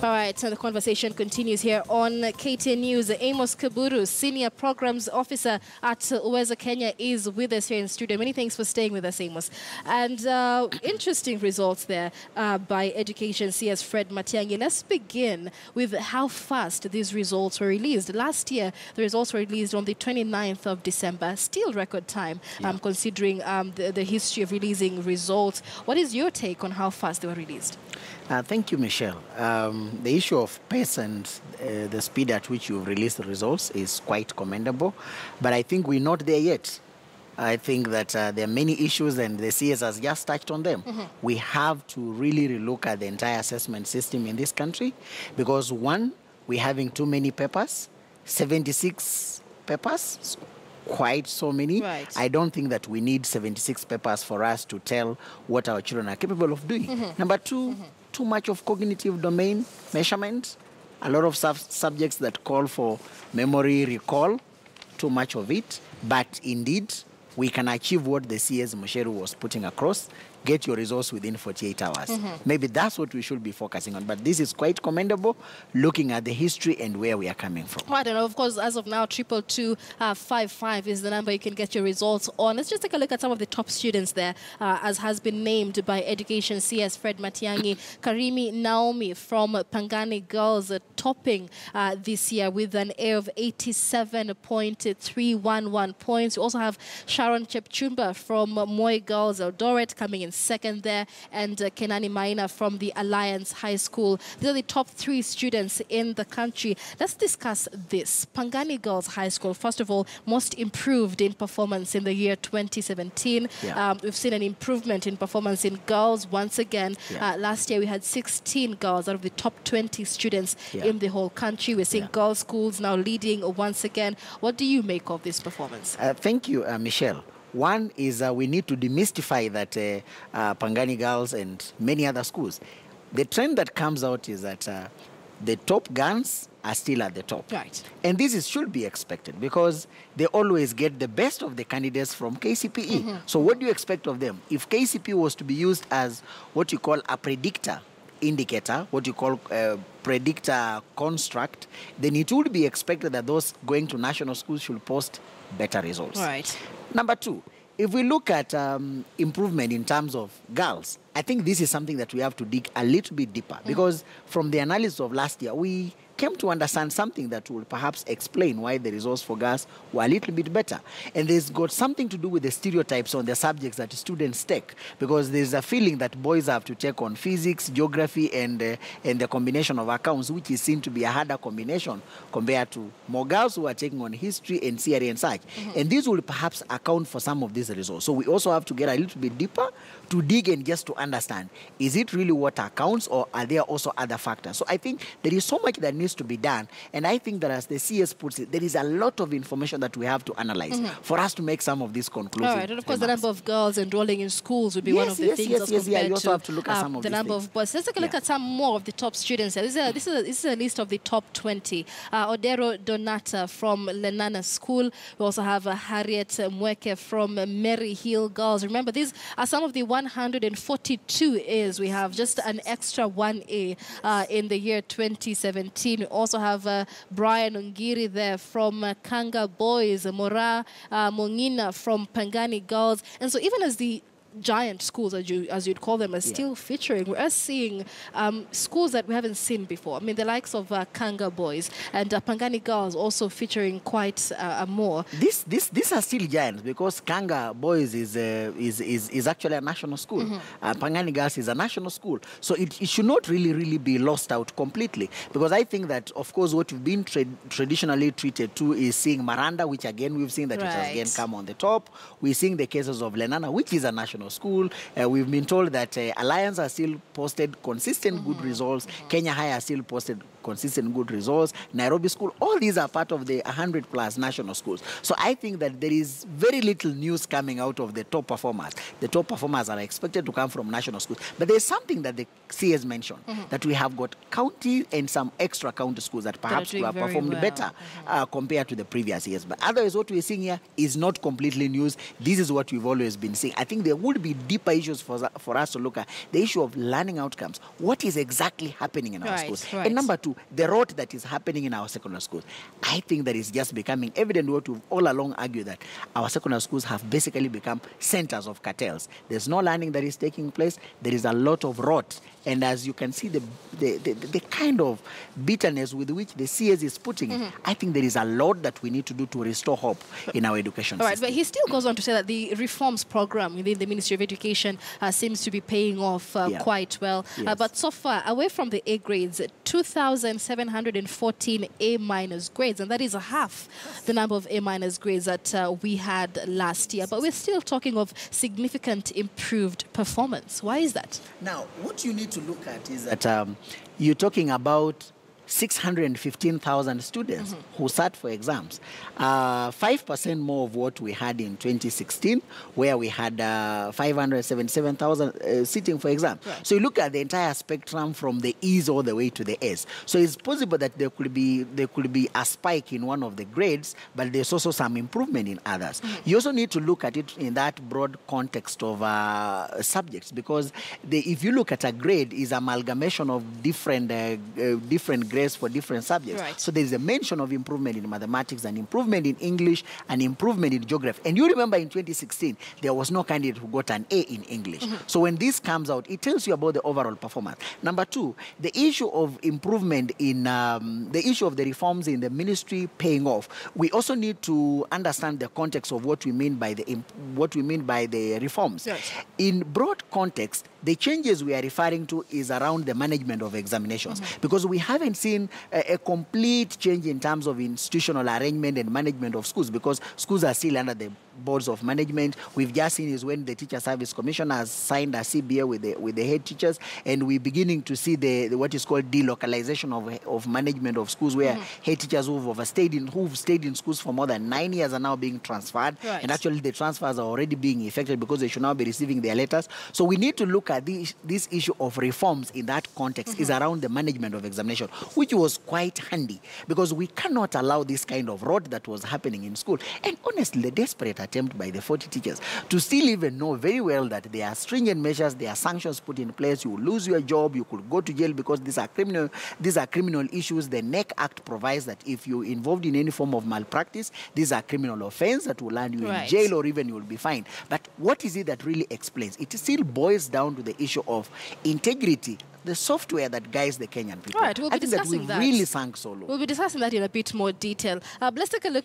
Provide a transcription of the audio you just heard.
All right, so the conversation continues here on KTN News. Amos Kaburu-Senior Programs Officer at Uwezo Kenya is with us here in studio. Many thanks for staying with us, Amos. And interesting results there by Education CS Fred Matiang'i. Let's begin with how fast these results were released. Last year, the results were released on the 29th of December. Still record time, considering the history of releasing results. What is your take on how fast they were released? Thank you, Michelle. The issue of pace and the speed at which you've released the results is quite commendable, but I think we're not there yet. I think that there are many issues, and the CS has just touched on them. We have to really relook at the entire assessment system in this country, because one, we're having too many papers, 76 papers, quite so many. Right. I don't think that we need 76 papers for us to tell what our children are capable of doing. Number two, too much of cognitive domain measurement, a lot of subjects that call for memory recall, too much of it. But indeed, we can achieve what the CS Musheru was putting across: get your results within 48 hours. Maybe that's what we should be focusing on. But this is quite commendable, looking at the history and where we are coming from. Well, I don't know. Of course, as of now, 22255 is the number you can get your results on. Let's just take a look at some of the top students there, as has been named by Education CS Fred Matiang'i. Karimi Naomi from Pangani Girls topping this year with an A of 87.311 points. We also have Sharon Chepchumba from Moi Girls Eldoret coming in second there, and Kenani Maina from the Alliance High School. These are the top 3 students in the country. Let's discuss this. Pangani Girls High School, first of all, most improved in performance in the year 2017. We've seen an improvement in performance in girls once again. Last year we had 16 girls out of the top 20 students in the whole country. We're seeing girls' schools now leading once again. What do you make of this performance? Thank you, Michelle. One is we need to demystify that Pangani Girls and many other schools. The trend that comes out is that the top guns are still at the top. Right. And this should be expected, because they always get the best of the candidates from KCPE. So what do you expect of them? If KCPE was to be used as what you call a predictor indicator, what you call a predictor construct, then it would be expected that those going to national schools should post better results. Right. Number two, if we look at improvement in terms of girls, I think this is something that we have to dig a little bit deeper, because from the analysis of last year, we came to understand something that will perhaps explain why the results for girls were a little bit better. And this got something to do with the stereotypes on the subjects that students take, because there's a feeling that boys have to take on physics, geography, and the combination of accounts, which is seen to be a harder combination compared to more girls who are taking on history and CRE and such. And this will perhaps account for some of these results. So we also have to get a little bit deeper to dig and just to understand, is it really what accounts, or are there also other factors? So I think there is so much that needs to be done, and I think that, as the CS puts it, there is a lot of information that we have to analyze for us to make some of these conclusions. All right, and of course the number of girls enrolling in schools would be one of the things as compared you also have to look at some of the number of boys. Let's take a look at some more of the top students. This is a list of the top 20. Odero Donata from Lenana School. We also have Harriet Mweke from Mary Hill Girls. Remember, these are some of the 142 A's. We have just an extra 1A in the year 2017. We also have Brian Ongiri there from Kanga Boys, Mora Mongina from Pangani Girls. And so even as the giant schools, as you'd call them, are still featuring, we're seeing schools that we haven't seen before. I mean, the likes of Kanga Boys and Pangani Girls also featuring quite more. These are still giants, because Kanga Boys is actually a national school. Pangani Girls is a national school. So it should not really be lost out completely, because I think that, of course, what we've been traditionally treated to is seeing Maranda, which again we've seen that it has again come on the top. We're seeing the cases of Lenana, which is a national school. We've been told that Alliance has still posted consistent good results. Kenya High has still posted consistent good results. Nairobi School, all these are part of the 100 plus national schools. So I think that there is very little news coming out of the top performers. The top performers are expected to come from national schools. But there's something that the CS mentioned, that we have got county and some extra county schools that perhaps have performed better compared to the previous years. But otherwise, what we're seeing here is not completely news. This is what we've always been seeing. I think there would be deeper issues for us to look at. The issue of learning outcomes. What is exactly happening in our schools? And number two, the rot that is happening in our secondary schools. I think that is just becoming evident. What we've all along argued, that our secondary schools have basically become centers of cartels. There's no learning that is taking place. There is a lot of rot. And as you can see, the kind of bitterness with which the CS is putting it, I think there is a lot that we need to do to restore hope in our education system. But he still goes on to say that the reforms program within the Ministry of Education seems to be paying off quite well. But so far, away from the A grades, 2,714 A- grades, and that is half the number of A- grades that we had last year. But we're still talking of significant improved performance. Why is that? Now, what you need to look at is that you're talking about 615,000 students who sat for exams. 5% more of what we had in 2016, where we had 577,000 sitting for exams. So you look at the entire spectrum from the E's all the way to the S. So it's possible that there could be a spike in one of the grades, but there's also some improvement in others. You also need to look at it in that broad context of subjects, because if you look at a grade, is amalgamation of different grades for different subjects. So there's a mention of improvement in mathematics, an improvement in English, an improvement in geography. And you remember in 2016, there was no candidate who got an A in English. So when this comes out, it tells you about the overall performance. Number two, the issue of improvement in the issue of the reforms in the ministry paying off. We also need to understand the context of what we mean by the reforms. In broad context, the changes we are referring to is around the management of examinations, because we haven't seen a complete change in terms of institutional arrangement and management of schools, because schools are still under the boards of management. We've just seen is when the Teacher Service Commission has signed a CBA with the head teachers, and we're beginning to see the what is called delocalization of management of schools, where head teachers who've stayed in schools for more than 9 years are now being transferred, and actually the transfers are already being effected because they should now be receiving their letters. So we need to look at this issue of reforms in that context is around the management of examination, which was quite handy, because we cannot allow this kind of rot that was happening in school. And honestly, the desperate attempt by the 40 teachers to still even know very well that there are stringent measures, there are sanctions put in place, you will lose your job, you could go to jail because these are criminal issues. The NEC Act provides that if you're involved in any form of malpractice, these are criminal offense that will land you in jail, or even you will be fined. But what is it that really explains? It still boils down to the issue of integrity, the software that guides the Kenyan people. We'll be discussing that. Really sunk so low. We'll be discussing that in a bit more detail. Let's take a look